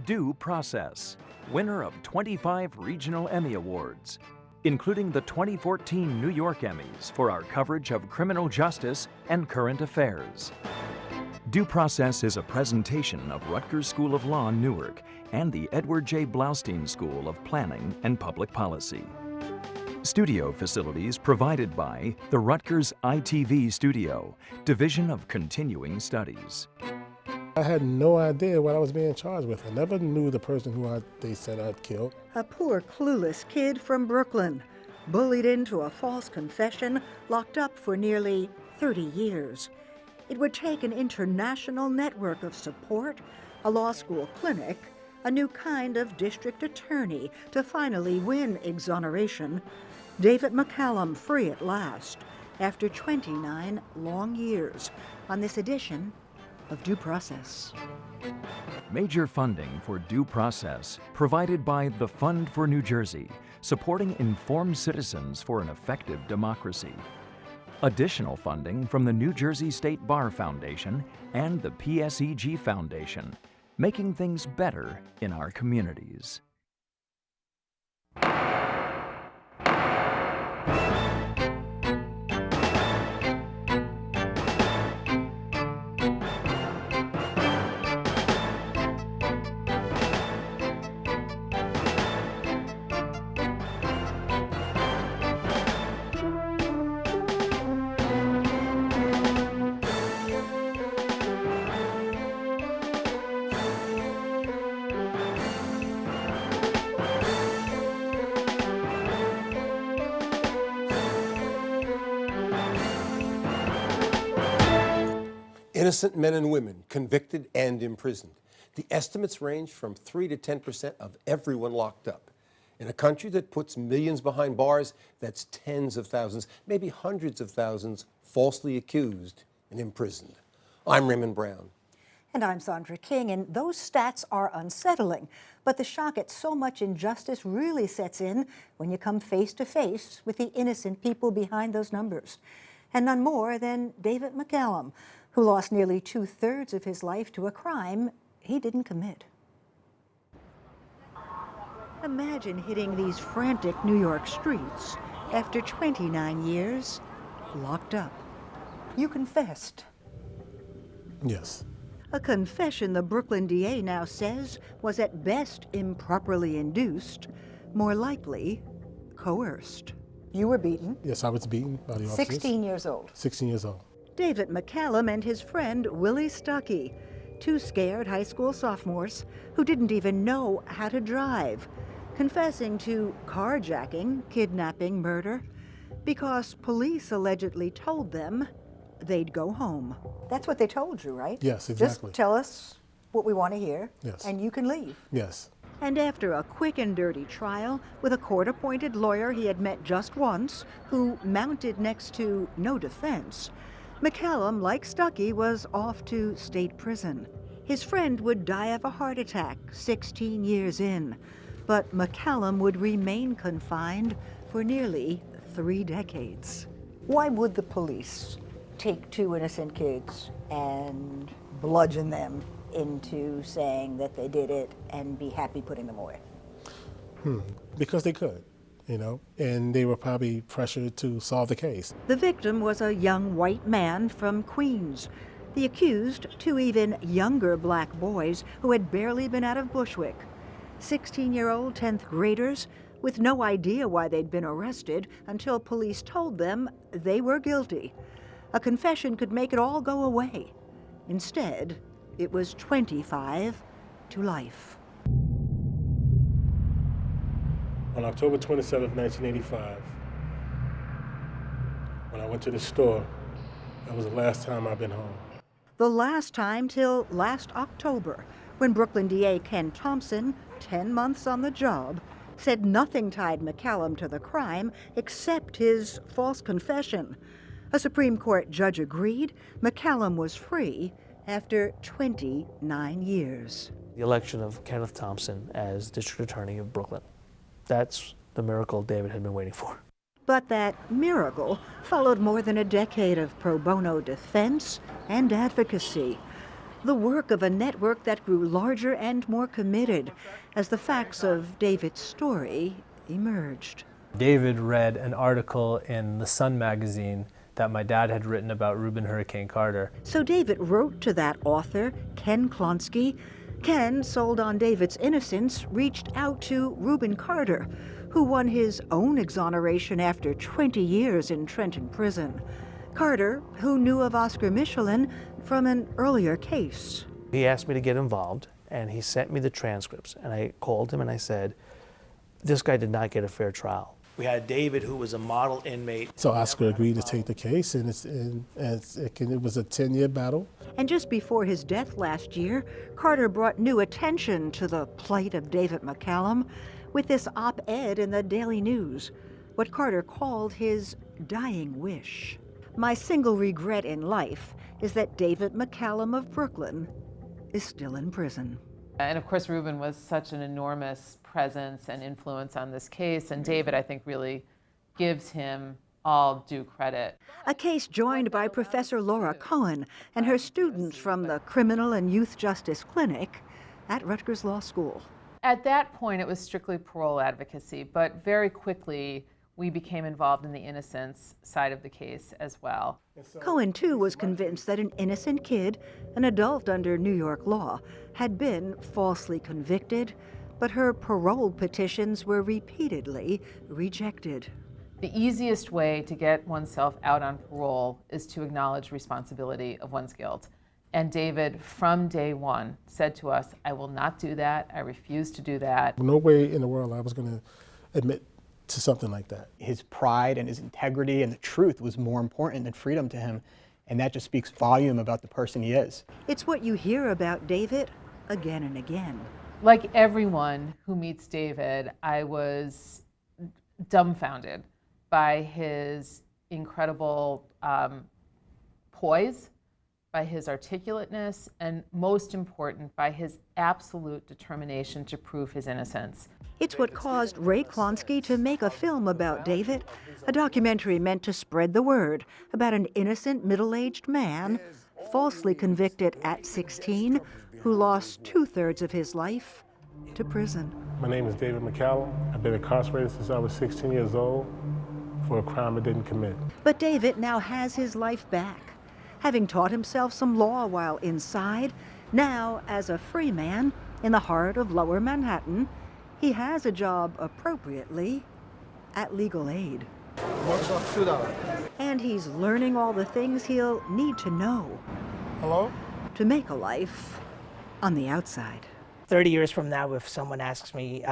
Due Process, winner of 25 Regional Emmy Awards, including the 2014 New York Emmys for our coverage of criminal justice and current affairs. Due Process is a presentation of Rutgers School of Law, Newark, and the Edward J. Blaustein School of Planning and Public Policy. Studio facilities provided by the Rutgers ITV Studio, Division of Continuing Studies. I had no idea what I was being charged with. I never knew the person who they said I'd killed. A poor, clueless kid from Brooklyn, bullied into a false confession, locked up for nearly 30 years. It would take an international network of support, a law school clinic, a new kind of district attorney to finally win exoneration. David McCallum free at last, after 29 long years, on this edition of Due Process. Major funding for Due Process provided by the Fund for New Jersey, supporting informed citizens for an effective democracy. Additional funding from the New Jersey State Bar Foundation and the PSEG Foundation, making things better in our communities. Innocent men and women convicted and imprisoned. The estimates range from 3 to 10% of everyone locked up. In a country that puts millions behind bars, that's tens of thousands, maybe hundreds of thousands falsely accused and imprisoned. I'm Raymond Brown. And I'm Sandra King, and those stats are unsettling. But the shock at so much injustice really sets in when you come face to face with the innocent people behind those numbers. And none more than David McCallum, who lost nearly 2/3 of his life to a crime he didn't commit. Imagine hitting these frantic New York streets after 29 years locked up. You confessed. Yes. A confession the Brooklyn DA now says was at best improperly induced, more likely coerced. You were beaten. Yes, I was beaten by the officers. 16 years old. 16 years old. David McCallum and his friend Willie Stuckey, two scared high school sophomores who didn't even know how to drive, confessing to carjacking, kidnapping, murder, because police allegedly told them they'd go home. That's what they told you, right? Yes, exactly. Just tell us what we want to hear, yes, and you can leave. Yes. And after a quick and dirty trial with a court-appointed lawyer he had met just once, who mounted next to no defense, McCallum, like Stuckey, was off to state prison. His friend would die of a heart attack 16 years in, but McCallum would remain confined for nearly 3 decades. Why would the police take 2 innocent kids and bludgeon them into saying that they did it and be happy putting them away? Because they could, you know, and they were probably pressured to solve the case. The victim was a young white man from Queens. The accused, 2 even younger black boys who had barely been out of Bushwick. 16-year-old 10th graders with no idea why they'd been arrested until police told them they were guilty. A confession could make it all go away. Instead, it was 25 to life. On October 27, 1985, when I went to the store, that was the last time I've been home. The last time till last October, when Brooklyn DA Ken Thompson, 10 months on the job, said nothing tied McCallum to the crime except his false confession. A Supreme Court judge agreed McCallum was free after 29 years. The election of Kenneth Thompson as District Attorney of Brooklyn. That's the miracle David had been waiting for. But that miracle followed more than a decade of pro bono defense and advocacy. the work of a network that grew larger and more committed as the facts of David's story emerged. David read an article in the Sun magazine that my dad had written about Reuben Hurricane Carter. So David wrote to that author, Ken Klonsky. Ken, sold on David's innocence, reached out to Reuben Carter, who won his own exoneration after 20 years in Trenton prison. Carter, who knew of Oscar Michelin from an earlier case. He asked me to get involved, and he sent me the transcripts. And I called him and I said, this guy did not get a fair trial. We had David, who was a model inmate. So Oscar agreed to take the case, and it was a 10-year battle. And just before his death last year, Carter brought new attention to the plight of David McCallum with this op-ed in the Daily News, what Carter called his dying wish. My single regret in life is that David McCallum of Brooklyn is still in prison. And of course, Reuben was such an enormous presence and influence on this case, and David, I think, really gives him all due credit. A case joined by Professor Laura Cohen and her students from the Criminal and Youth Justice Clinic at Rutgers Law School. At that point, it was strictly parole advocacy, but very quickly, we became involved in the innocence side of the case as well. Cohen, too, was convinced that an innocent kid, an adult under New York law, had been falsely convicted, but her parole petitions were repeatedly rejected. The easiest way to get oneself out on parole is to acknowledge responsibility of one's guilt. And David, from day one, said to us, I will not do that. I refuse to do that. No way in the world I was going to admit to something like that. His pride and his integrity and the truth was more important than freedom to him, and that just speaks volume about the person he is. It's what you hear about David again and again. Like everyone who meets David, I was dumbfounded by his incredible poise, by his articulateness, and most important, by his absolute determination to prove his innocence. It's what caused Ray Klonsky to make a film about David, a documentary meant to spread the word about an innocent middle-aged man, falsely convicted at 16, who lost 2/3 of his life to prison. My name is David McCallum. I've been incarcerated since I was 16 years old for a crime I didn't commit. But David now has his life back. Having taught himself some law while inside, now as a free man in the heart of Lower Manhattan, he has a job appropriately at Legal Aid. And he's learning all the things he'll need to know to make a life on the outside. 30 years from now, if someone asks me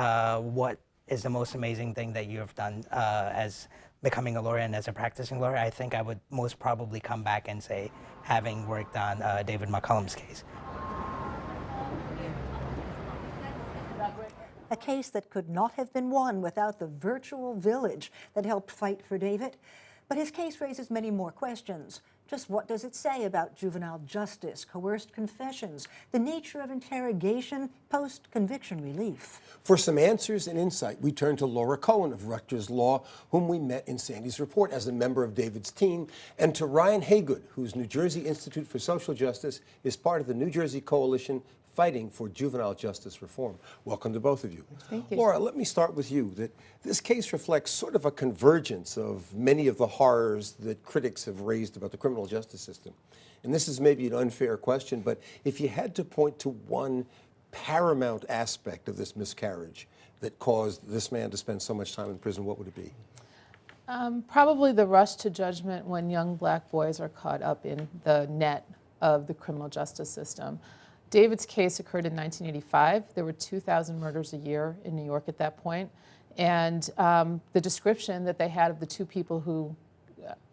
what is the most amazing thing that you have done as becoming a lawyer and as a practicing lawyer, I think I would most probably come back and say having worked on David McCallum's case. A case that could not have been won without the virtual village that helped fight for David. But his case raises many more questions. Just what does it say about juvenile justice, coerced confessions, the nature of interrogation, post-conviction relief? For some answers and insight, we turn to Laura Cohen of Rutgers Law, whom we met in Sandy's report as a member of David's team, and to Ryan Haygood, whose New Jersey Institute for Social Justice is part of the New Jersey Coalition fighting for juvenile justice reform. Welcome to both of you. Thank you. Laura, let me start with you. That this case reflects sort of a convergence of many of the horrors that critics have raised about the criminal justice system. And this is maybe an unfair question, but if you had to point to one paramount aspect of this miscarriage that caused this man to spend so much time in prison, what would it be? Probably the rush to judgment when young black boys are caught up in the net of the criminal justice system. David's case occurred in 1985. There were 2,000 murders a year in New York at that point. And the description that they had of the two people who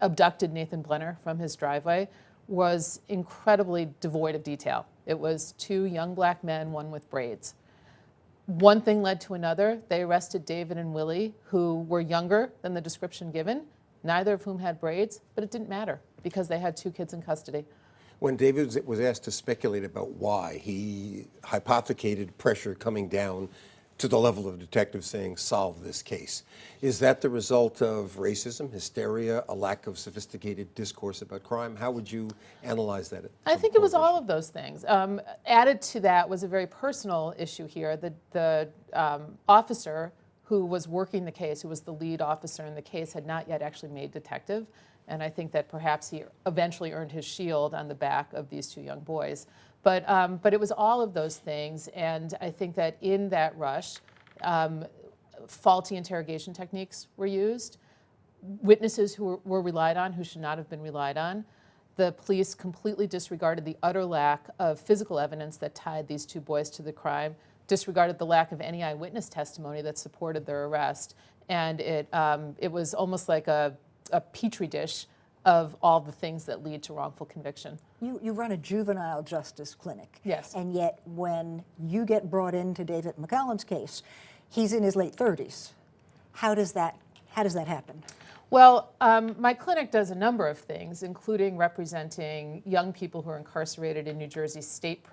abducted Nathan Blenner from his driveway was incredibly devoid of detail. It was two young black men, one with braids. One thing led to another. They arrested David and Willie, who were younger than the description given, neither of whom had braids, but it didn't matter because they had two kids in custody. When David was asked to speculate about why, he hypothecated pressure coming down to the level of detectives saying, solve this case. Is that the result of racism, hysteria, a lack of sophisticated discourse about crime? How would you analyze that? I think it was all of those things. Added to that was a very personal issue here. The officer who was working the case, who was the lead officer in the case, had not yet actually made detective. And I think that perhaps he eventually earned his shield on the back of these two young boys. But it was all of those things, and I think that in that rush, faulty interrogation techniques were used, witnesses who were relied on who should not have been relied on. The police completely disregarded the utter lack of physical evidence that tied these two boys to the crime, disregarded the lack of any eyewitness testimony that supported their arrest, and it was almost like a petri dish of all the things that lead to wrongful conviction. You run a juvenile justice clinic. Yes. And yet when you get brought into David McCallum's case, he's in his late 30s. How does that happen? Well, my clinic does a number of things, including representing young people who are incarcerated in New Jersey's state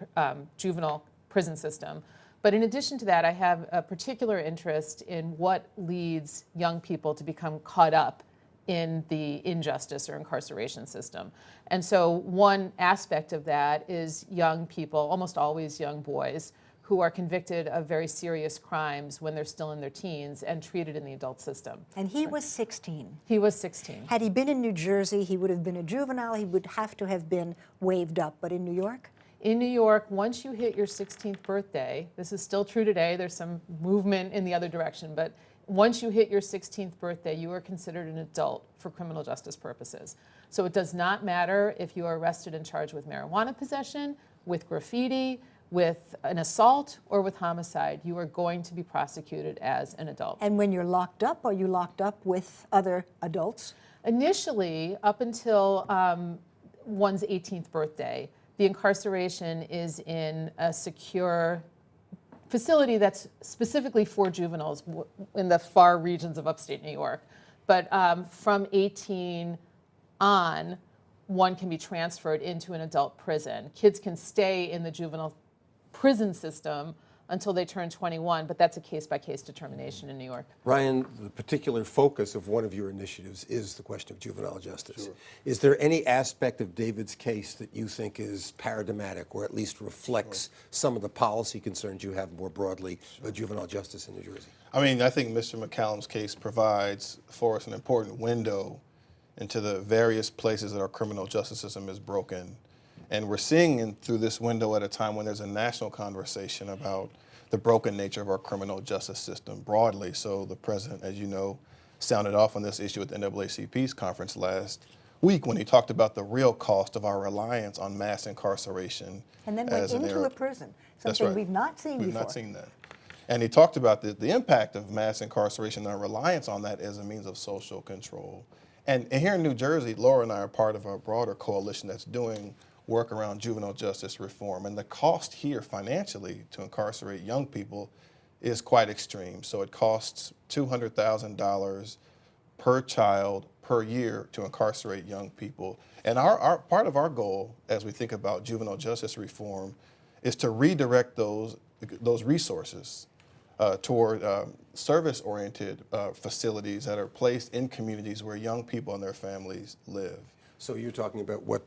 juvenile prison system. But in addition to that, I have a particular interest in what leads young people to become caught up in the injustice or incarceration system. And so one aspect of that is young people, almost always young boys, who are convicted of very serious crimes when they're still in their teens and treated in the adult system. And he was 16. He was 16. Had he been in New Jersey, he would have been a juvenile. He would have to have been waived up. But in New York? In New York, once you hit your 16th birthday, this is still true today, there's some movement in the other direction, but once you hit your 16th birthday, you are considered an adult for criminal justice purposes. So it does not matter if you are arrested and charged with marijuana possession, with graffiti, with an assault, or with homicide. You are going to be prosecuted as an adult. And when you're locked up, are you locked up with other adults? Initially, up until one's 18th birthday, the incarceration is in a secure facility that's specifically for juveniles in the far regions of upstate New York. But from 18 on, one can be transferred into an adult prison. Kids can stay in the juvenile prison system until they turn 21, but that's a case-by-case determination in New York. Ryan, the particular focus of one of your initiatives is the question of juvenile justice. Sure. Is there any aspect of David's case that you think is paradigmatic or at least reflects some of the policy concerns you have more broadly about juvenile justice in New Jersey? I mean, I think Mr. McCallum's case provides for us an important window into the various places that our criminal justice system is broken. And we're seeing through this window at a time when there's a national conversation about the broken nature of our criminal justice system broadly. So the president, as you know, sounded off on this issue at the NAACP's conference last week when he talked about the real cost of our reliance on mass incarceration. And then went into a prison, something we've not seen before. We've not seen that. And he talked about the impact of mass incarceration and our reliance on that as a means of social control. And here in New Jersey, Laura and I are part of a broader coalition that's doing work around juvenile justice reform. And the cost here financially to incarcerate young people is quite extreme. So it costs $200,000 per child per year to incarcerate young people. And our part of our goal as we think about juvenile justice reform is to redirect those resources toward service-oriented facilities that are placed in communities where young people and their families live. So you're talking about what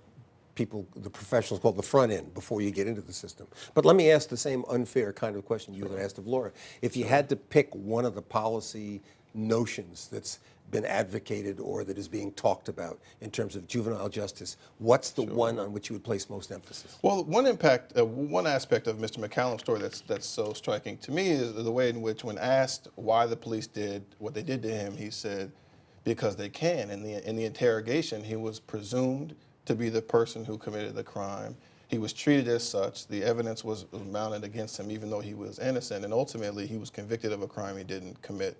the professionals call the front end before you get into the system. But let me ask the same unfair kind of question you had asked of Laura. If you had to pick one of the policy notions that's been advocated or that is being talked about in terms of juvenile justice, what's the one on which you would place most emphasis? Well, one aspect of Mr. McCallum's story that's so striking to me is the way in which when asked why the police did what they did to him, he said, because they can. In the interrogation, he was presumed to be the person who committed the crime. He was treated as such. The evidence was mounted against him even though he was innocent, and ultimately he was convicted of a crime he didn't commit.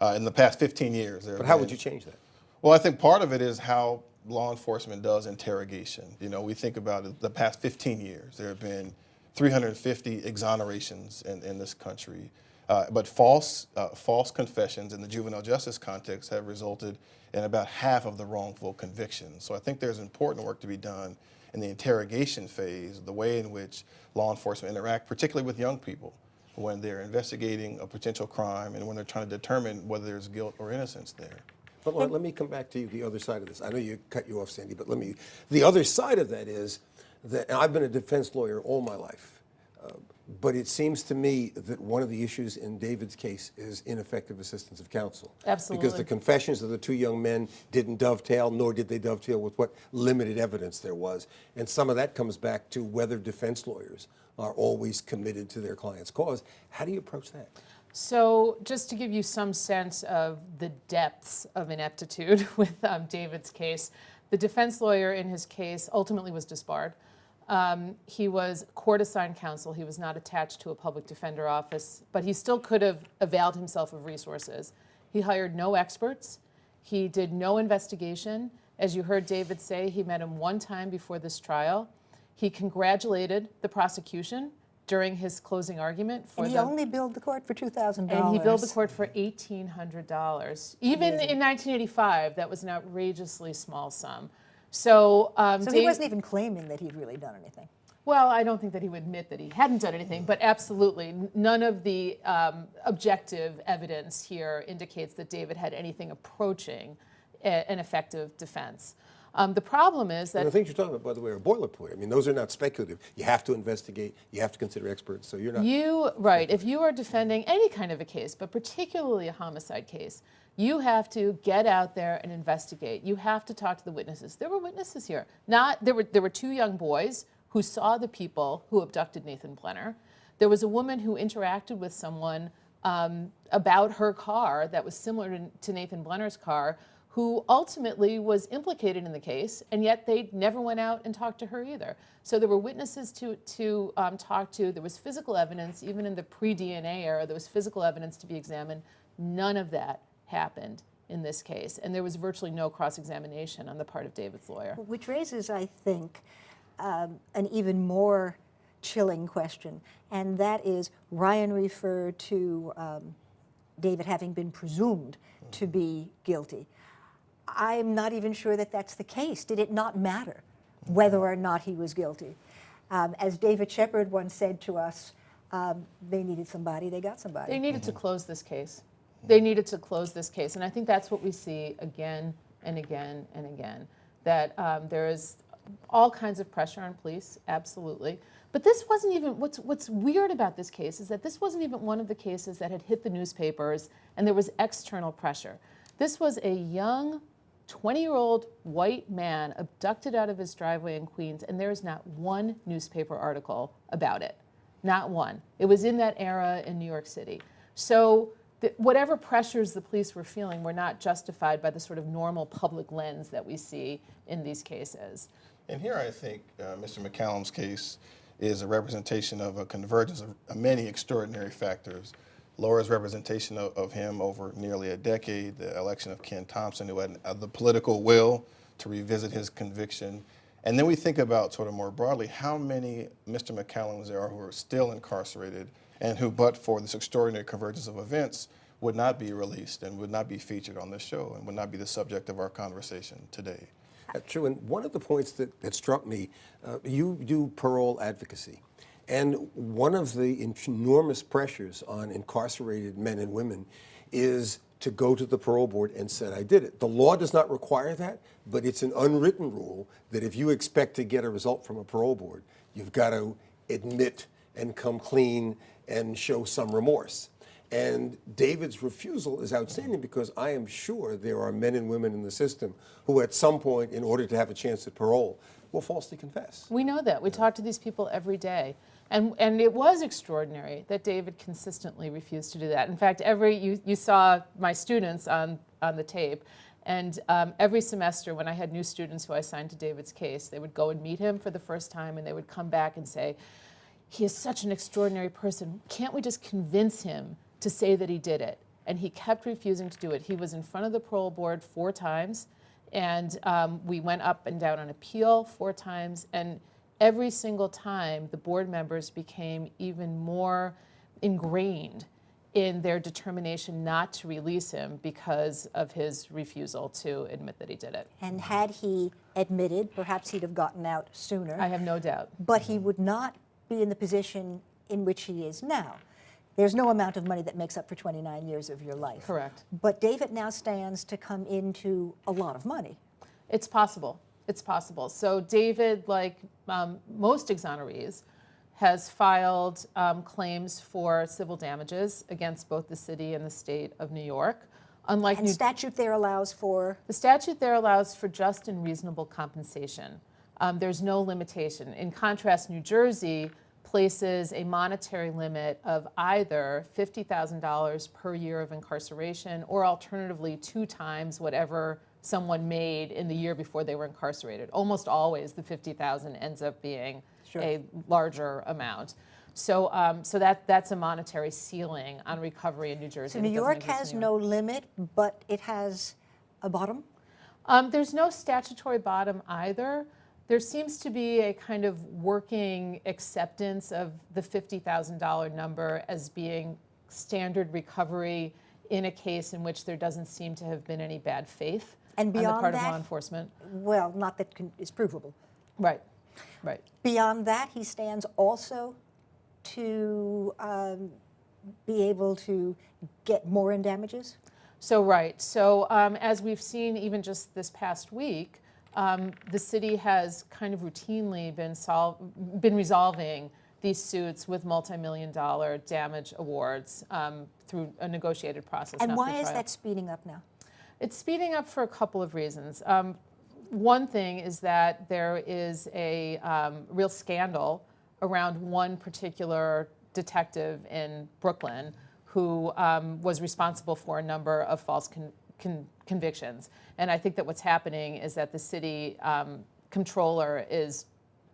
In the past 15 years. But how would you change that? Well, I think part of it is how law enforcement does interrogation. You know, we think about it, the past 15 years, there have been 350 exonerations in this country. But false confessions in the juvenile justice context have resulted in about half of the wrongful convictions. So I think there's important work to be done in the interrogation phase, the way in which law enforcement interact, particularly with young people. when they're investigating a potential crime and when they're trying to determine whether there's guilt or innocence there. But Lauren, let me come back to you, the other side of this. I know you cut you off, Sandy, but the other side of that is that, and I've been a defense lawyer all my life, but it seems to me that one of the issues in David's case is ineffective assistance of counsel. Absolutely. Because the confessions of the two young men didn't dovetail, nor did they dovetail with what limited evidence there was. And some of that comes back to whether defense lawyers are always committed to their client's cause. How do you approach that? So just to give you some sense of the depths of ineptitude with David's case, the defense lawyer in his case ultimately was disbarred. He was court-assigned counsel. He was not attached to a public defender office, but he still could have availed himself of resources. He hired no experts. He did no investigation. As you heard David say, he met him one time before this trial. He congratulated the prosecution during his closing argument. And he only billed the court for $2,000. And he billed the court for $1,800. Even in 1985, that was an outrageously small sum. So, so he wasn't even claiming that he'd really done anything. Well, I don't think that he would admit that he hadn't done anything, but absolutely none of the objective evidence here indicates that David had anything approaching an effective defense. The problem is that... And the things you're talking about, by the way, are boilerplate. I mean, those are not speculative. You have to investigate. You have to consider experts, so you're not... Right. If you are defending any kind of a case, but particularly a homicide case, you have to get out there and investigate. You have to talk to the witnesses. There were witnesses here. There were two young boys who saw the people who abducted Nathan Blenner. There was a woman who interacted with someone about her car that was similar to Nathan Blenner's car, who ultimately was implicated in the case, and yet they never went out and talked to her either. So there were witnesses to talk to. There was physical evidence, even in the pre-DNA era, there was physical evidence to be examined. None of that happened in this case, and there was virtually no cross-examination on the part of David's lawyer. Which raises, I think, an even more chilling question, and that is Ryan referred to David having been presumed to be guilty. I'm not even sure that that's the case. Did it not matter whether or not he was guilty? As David Shepard once said to us, they needed somebody, they got somebody. They needed to close this case. They needed to close this case, and I think that's what we see again and again and again, that there is all kinds of pressure on police, absolutely. But this wasn't even, what's weird about this case is that this wasn't even one of the cases that had hit the newspapers and there was external pressure. This was a young 20-year-old white man abducted out of his driveway in Queens, and there is not one newspaper article about it. Not one. It was in that era in New York City. So whatever pressures the police were feeling were not justified by the sort of normal public lens that we see in these cases. And here I think Mr. McCallum's case is a representation of a convergence of many extraordinary factors. Laura's representation of him over nearly a decade, the election of Ken Thompson, who had the political will to revisit his conviction. And then we think about sort of more broadly how many Mr. McCallums there are who are still incarcerated and who, but for this extraordinary convergence of events, would not be released and would not be featured on this show and would not be the subject of our conversation today. True, and one of the points that struck me, you do parole advocacy. And one of the enormous pressures on incarcerated men and women is to go to the parole board and say, I did it. The law does not require that, but it's an unwritten rule that if you expect to get a result from a parole board, you've got to admit and come clean and show some remorse. And David's refusal is outstanding because I am sure there are men and women in the system who at some point, in order to have a chance at parole, will falsely confess. We know that. We talk to these people every day. And it was extraordinary that David consistently refused to do that. In fact, you saw my students on the tape, and every semester when I had new students who I assigned to David's case, they would go and meet him for the first time, and they would come back and say, he is such an extraordinary person. Can't we just convince him to say that he did it? And he kept refusing to do it. He was in front of the parole board 4 times, and we went up and down on appeal 4 times, and every single time the board members became even more ingrained in their determination not to release him because of his refusal to admit that he did it. And had he admitted, perhaps he'd have gotten out sooner. I have no doubt. But he would not be in the position in which he is now. There's no amount of money that makes up for 29 years of your life. Correct. But David now stands to come into a lot of money. It's possible. It's possible. So David, like most exonerees, has filed claims for civil damages against both the city and the state of New York. Unlike And statute there allows for? The statute there allows for just and reasonable compensation. There's no limitation. In contrast, New Jersey places a monetary limit of either $50,000 per year of incarceration or alternatively 2 times whatever someone made in the year before they were incarcerated. Almost always the $50,000 ends up being a larger amount. So, that's a monetary ceiling on recovery in New Jersey. So New York has no limit, but it has a bottom? There's no statutory bottom either. There seems to be a kind of working acceptance of the $50,000 number as being standard recovery in a case in which there doesn't seem to have been any bad faith And beyond on the part that, of law enforcement. Well, not that is provable. Right, right. Beyond that, he stands also to be able to get more in damages? So, right. So, as we've seen even just this past week, the city has kind of routinely been resolving these suits with multi-million-dollar damage awards through a negotiated process. And not why through is trial. that speeding up now? It's speeding up for a couple of reasons. One thing is that there is a real scandal around one particular detective in Brooklyn who was responsible for a number of false convictions. And I think that what's happening is that the city controller is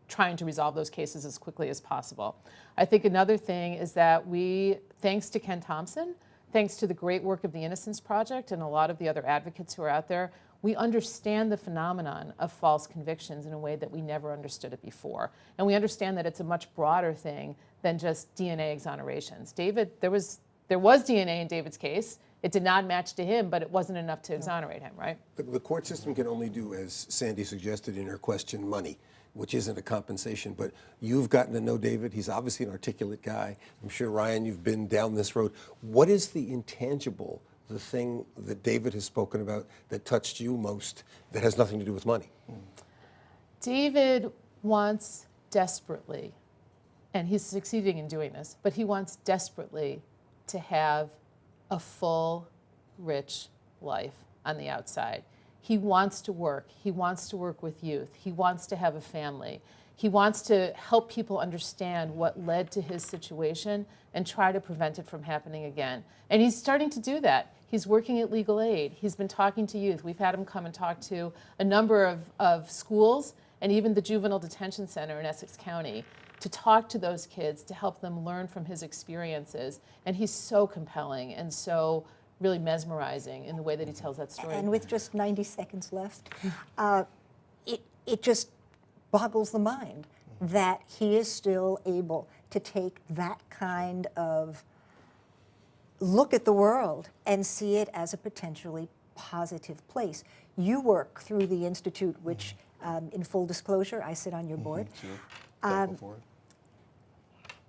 trying to resolve those cases as quickly as possible. I think another thing is that we, thanks to Ken Thompson, thanks to the great work of the Innocence Project and a lot of the other advocates who are out there, we understand the phenomenon of false convictions in a way that we never understood it before. And we understand that it's a much broader thing than just DNA exonerations. David, there was DNA in David's case. It did not match to him, but it wasn't enough to exonerate him, right? The court system can only do, as Sandy suggested in her question, money, which isn't a compensation. But you've gotten to know David. He's obviously an articulate guy. I'm sure, Ryan, you've been down this road. What is the intangible, the thing that David has spoken about that touched you most that has nothing to do with money? David wants desperately, and he's succeeding in doing this, but he wants desperately to have a full, rich life on the outside. He wants to work. He wants to work with youth. He wants to have a family. He wants to help people understand what led to his situation and try to prevent it from happening again. And he's starting to do that. He's working at Legal Aid. He's been talking to youth. We've had him come and talk to a number of schools and even the Juvenile Detention Center in Essex County to talk to those kids, to help them learn from his experiences. And he's so compelling and so really mesmerizing in the way that he tells that story. And with just 90 seconds left, it just boggles the mind that he is still able to take that kind of look at the world and see it as a potentially positive place. You work through the Institute, which, in full disclosure, I sit on your board.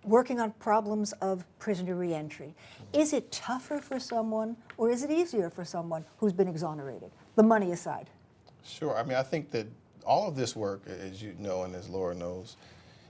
Working on problems of prisoner reentry. Is it tougher for someone, or is it easier for someone who's been exonerated, the money aside? Sure. I mean, I think that all of this work, as you know and as Laura knows,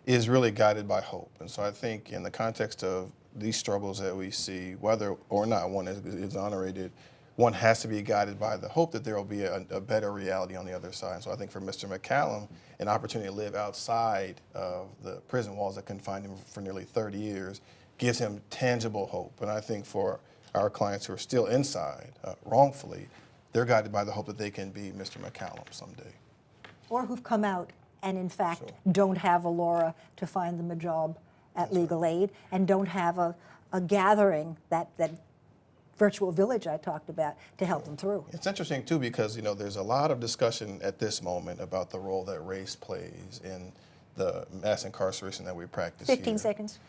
is really guided by hope. And so I think in the context of these struggles that we see, whether or not one is exonerated, one has to be guided by the hope that there will be a better reality on the other side. So I think for Mr. McCallum, an opportunity to live outside of the prison walls that confined him for nearly 30 years gives him tangible hope. And I think for our clients who are still inside wrongfully, they're guided by the hope that they can be Mr. McCallum someday. Or who've come out and in fact don't have a Laura to find them a job at Legal Aid and don't have a gathering, that virtual village I talked about, to help them through. It's interesting too because there's a lot of discussion at this moment about the role that race plays in the mass incarceration that we practice 15 here. seconds.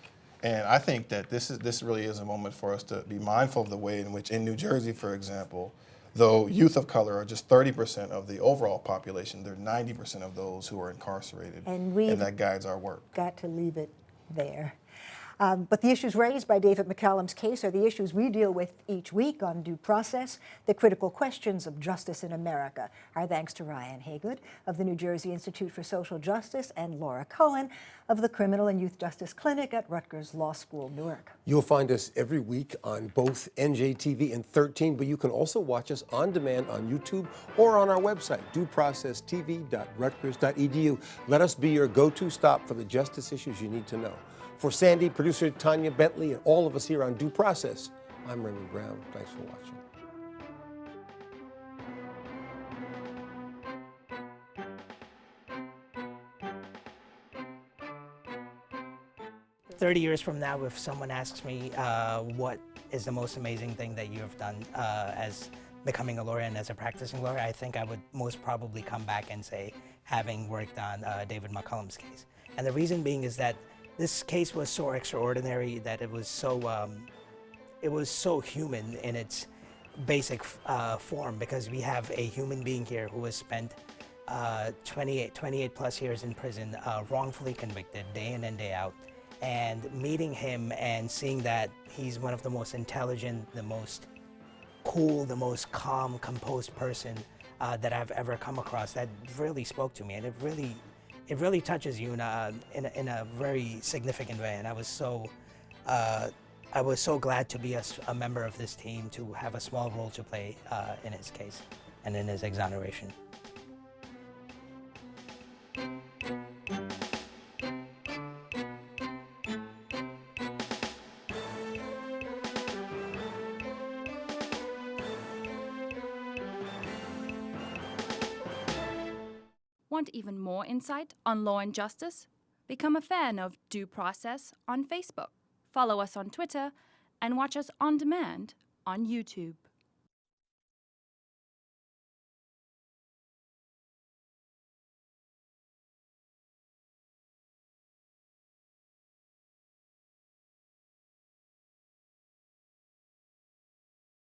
And I think that this really is a moment for us to be mindful of the way in which in New Jersey, for example, though youth of color are just 30% of the overall population, they're 90% of those who are incarcerated, And that guides our work. Got to leave it there. But the issues raised by David McCallum's case are the issues we deal with each week on Due Process, the critical questions of justice in America. Our thanks to Ryan Haygood of the New Jersey Institute for Social Justice and Laura Cohen of the Criminal and Youth Justice Clinic at Rutgers Law School, Newark. You'll find us every week on both NJTV and 13, but you can also watch us on demand on YouTube or on our website, dueprocesstv.rutgers.edu. Let us be your go-to stop for the justice issues you need to know. For Sandy, producer Tanya Bentley, and all of us here on Due Process, I'm Raymond Brown. Thanks for watching. "30 years from now, if someone asks me what is the most amazing thing that you have done as becoming a lawyer and as a practicing lawyer, I think I would most probably come back and say having worked on David McCallum's case. And the reason being is that this case was so extraordinary that it was so human in its basic form, because we have a human being here who has spent 28 plus years in prison, wrongfully convicted day in and day out. And meeting him and seeing that he's one of the most intelligent, the most cool, the most calm, composed person that I've ever come across, that really spoke to me, and it really touches you in a very significant way. And I was so glad to be a member of this team, to have a small role to play in his case and in his exoneration. Want even more insight on law and justice? Become a fan of Due Process on Facebook. Follow us on Twitter and watch us on demand on YouTube.